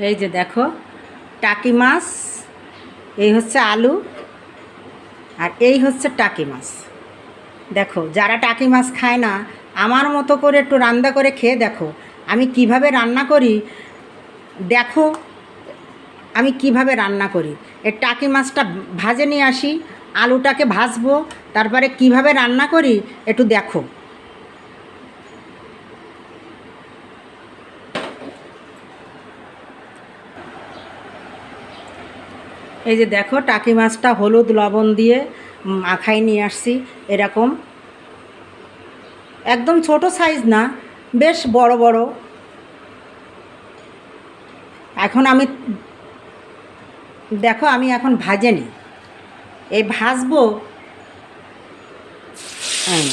এই যে দেখো টাকি মাছ, এই হচ্ছে আলু, আর এই হচ্ছে টাকি মাছ। দেখো যারা টাকি মাছ খায় না, আমার মতো করে একটু রান্না করে খেয়ে দেখো আমি কিভাবে রান্না করি। দেখো আমি কিভাবে রান্না করি। এই টাকি মাছটা ভাজে নিয়ে আসি, আলুটাকে ভাজবো, তারপরে কিভাবে রান্না করি একটু দেখো। এই যে দেখো টাকি মাছটা হলুদ লবণ দিয়ে মাখাই নিয়ে আসছি। এরকম একদম ছোট সাইজ না, বেশ বড় বড়। এখন আমি দেখো আমি এখন ভাজে নিই, এই ভাজবো। হ্যাঁ,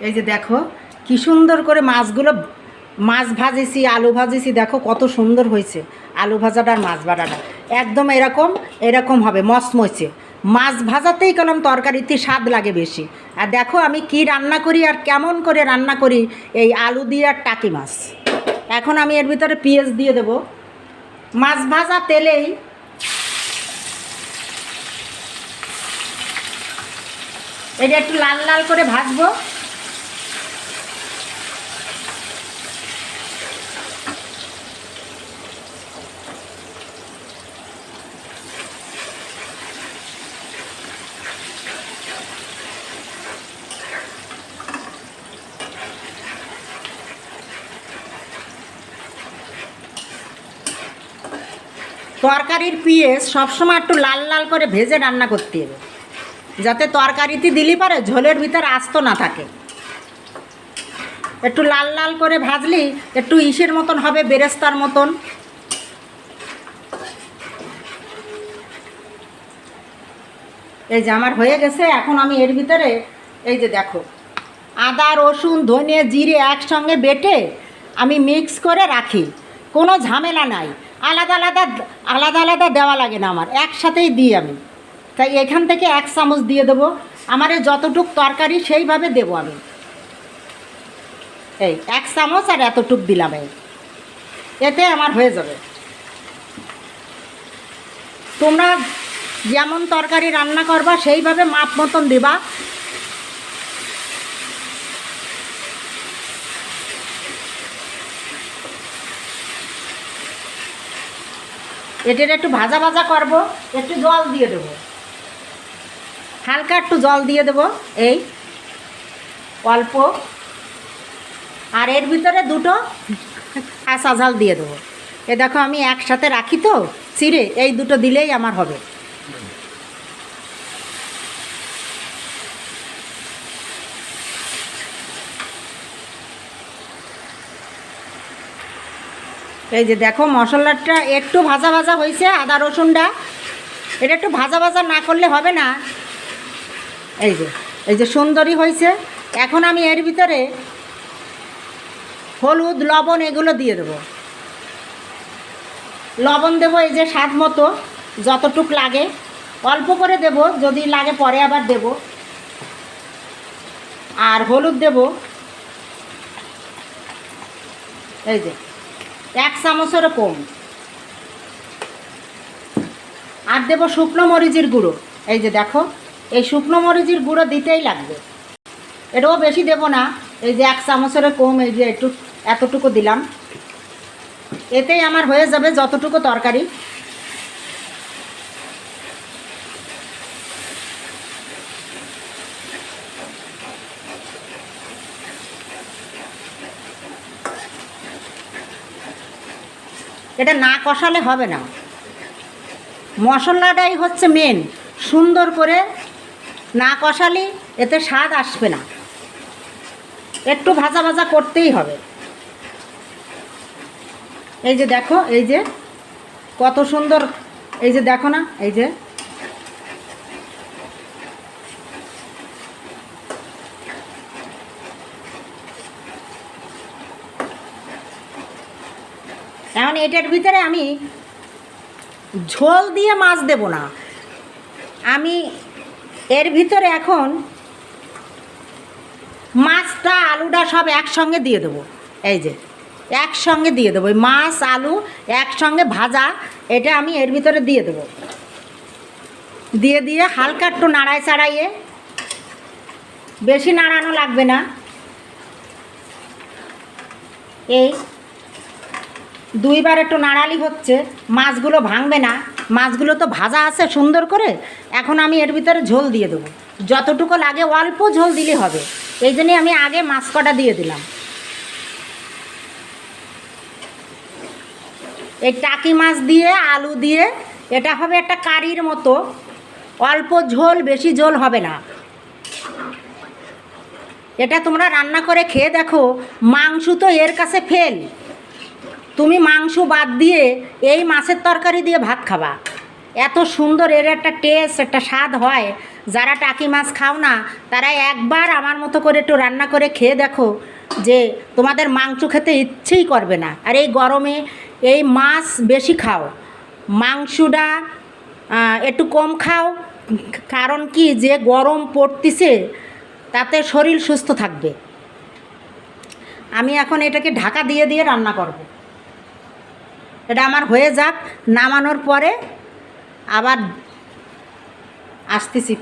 এই যে দেখো কি সুন্দর করে মাছগুলো, মাছ ভাজেছি আলু ভাজেছি, দেখো কত সুন্দর হয়েছে। আলু ভাজাটা আর মাছ ভাজাটা একদম এরকম এরকম হবে মচমচে। মাছ ভাজাতেই কলম তরকারিতে স্বাদ লাগে বেশি। আর দেখো আমি কি রান্না করি আর কেমন করে রান্না করি, এই আলু দিয়ে আর টাকি মাছ। এখন আমি এর ভিতরে পেঁয়াজ দিয়ে দেব, মাছ ভাজা তেলেই। এটা একটু লাল লাল করে ভাজবো। তরকারির পেঁয়াজ সবসময় একটু লাল লাল করে ভেজে রান্না করতে হবে, যাতে তরকারিতে দিলি পারে ঝোলের ভিতর আস্ত না থাকে। একটু লাল লাল করে ভাজলি একটু ইসের মতন হবে, বেরেস্তার মতন। এই যে আমার হয়ে গেছে। এখন আমি এর ভিতরে এই যে দেখো আদা রসুন ধনে জিরে একসঙ্গে বেটে আমি মিক্স করে রাখি, কোনো ঝামেলা নাই। আলাদা আলাদা আলাদা আলাদা দেওয়া লাগে না, আমার একসাথেই দিই আমি। তাই এখান থেকে 1 চামচ দিয়ে দেবো। আমার যতটুক তরকারি সেইভাবে দেবো আমি। এই 1 চামচ আর এতটুক দিলাম, এই এতে আমার হয়ে যাবে। তোমরা যেমন তরকারি রান্না করবা সেইভাবে মাপ মতন দেবা। এটার একটু ভাজা ভাজা করবো, একটু জল দিয়ে দেবো, হালকা একটু জল দিয়ে দেবো, এই অল্প। আর এর ভিতরে দুটো কাঁচা ঝাল দিয়ে দেবো। এ দেখো আমি একসাথে রাখি তো চিড়ে, এই দুটো দিলেই আমার হবে। এই যে দেখো মশলাটা একটু ভাজা ভাজা হয়েছে, আদা রসুনটা এটা একটু ভাজা ভাজা না করলে হবে না। এই যে এই যে সুন্দরী হয়েছে। এখন আমি এর ভিতরে হলুদ লবণ এগুলো দিয়ে দেবো। লবণ দেবো এই যে স্বাদ মতো, যতটুক লাগে অল্প করে দেব, যদি লাগে পরে আবার দেব। আর হলুদ দেব এই যে 1 চামচেরও কম। আর দেব শুকনো মরিচের গুঁড়ো। এই যে দেখো এই শুকনো মরিচের গুঁড়ো দিতেই লাগবে, এটাও বেশি দেব না। এই যে 1 চামচেরও কম, এই যে একটু এতটুকু দিলাম, এতেই আমার হয়ে যাবে যতটুকু তরকারি। এটা না কষালে হবে না, মশলাটাই হচ্ছে মেন। সুন্দর করে না কষালে এতে স্বাদ আসবে না, একটু ভাজা ভাজা করতেই হবে। এই যে দেখো এই যে কত সুন্দর, এই যে দেখো না, এই যে এখন এটার ভিতরে আমি ঝোল দিয়ে মাছ দেব না, আমি এর ভিতরে এখন মাছটা আলুটা সব একসঙ্গে দিয়ে দেবো। এই যে একসঙ্গে দিয়ে দেবো, ওই মাছ আলু একসঙ্গে ভাজা, এটা আমি এর ভিতরে দিয়ে দেবো। দিয়ে দিয়ে হালকা একটু নাড়ায় চাড়াইয়ে, বেশি নাড়ানো লাগবে না, এই দুইবার একটু নাড়ালি হচ্ছে, মাছগুলো ভাঙবে না, মাছগুলো তো ভাজা আছে সুন্দর করে। এখন আমি এর ভিতরে ঝোল দিয়ে দেবো, যতটুকু লাগে অল্প ঝোল দিলে হবে, এই জন্যই আমি আগে মাছ কটা দিয়ে দিলাম। এই টাকি মাছ দিয়ে আলু দিয়ে এটা হবে একটা কারির মতো, অল্প ঝোল, বেশি ঝোল হবে না। এটা তোমরা রান্না করে খেয়ে দেখো, মাংস তো এর কাছে ফেল, তুমি মাংস বাদ দিয়ে এই মাছের তরকারি দিয়ে ভাত খাবা, এত সুন্দর এর একটা টেস্ট, একটা স্বাদ হয়। যারা টাকি মাছ খাও না তারা একবার আমার মতো করে একটু রান্না করে খেয়ে দেখো, যে তোমাদের মাংস খেতে ইচ্ছেই করবে না। আর এই গরমে এই মাছ বেশি খাও, মাংসটা একটু কম খাও, কারণ কি যে গরম পড়তিছে তাতে শরীর সুস্থ থাকবে। আমি এখন এটাকে ঢাকা দিয়ে দিয়ে রান্না করব। এটা আমার হয়ে যাক, নামানোর পরে আবার আসতেছি।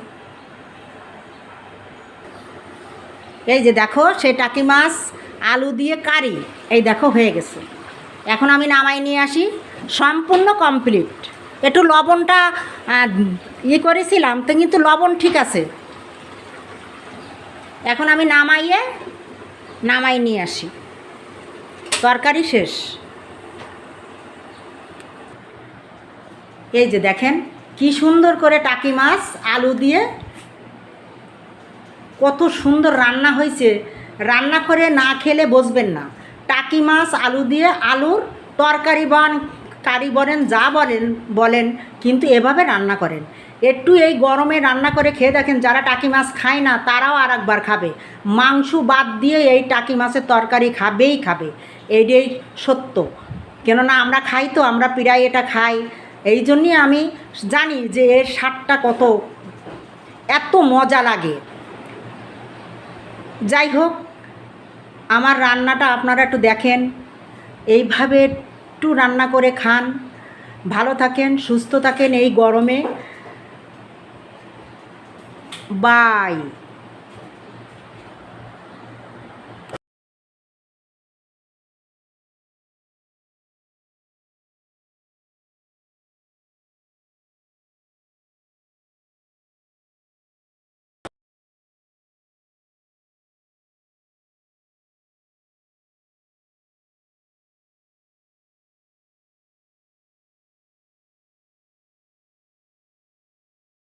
এই যে দেখো, সেই টাকি মাছ আলু দিয়ে কারি, এই দেখো হয়ে গেছে। এখন আমি নামাই নিয়ে আসি, সম্পূর্ণ কমপ্লিট। একটু লবণটা করেছিলাম তো, কিন্তু লবণ ঠিক আছে। এখন আমি নামাই নিয়ে আসি, তরকারি শেষ। এই যে দেখেন কি সুন্দর করে টাকি মাছ আলু দিয়ে কত সুন্দর রান্না হয়েছে, রান্না করে না খেলে বুঝবেন না। টাকি মাছ আলু দিয়ে আলুর তরকারি বান কারি বলেন যা বলেন, কিন্তু এভাবে রান্না করেন। একটু এই গরমে রান্না করে খেয়ে দেখেন, যারা টাকি মাছ খায় না তারাও আর একবার খাবে, মাংস বাদ দিয়ে এই টাকি মাছের তরকারি খাবেই খাবে, এইটাই সত্য। কেননা আমরা খাই তো, আমরা প্রায় এটা খাই, এই জন্যই আমি জানি যে এর স্বাদটা কত এত মজা লাগে। যাই হোক, আমার রান্নাটা আপনারা একটু দেখেন, এইভাবে একটু রান্না করে খান, ভালো থাকেন, সুস্থ থাকেন এই গরমে। বাই।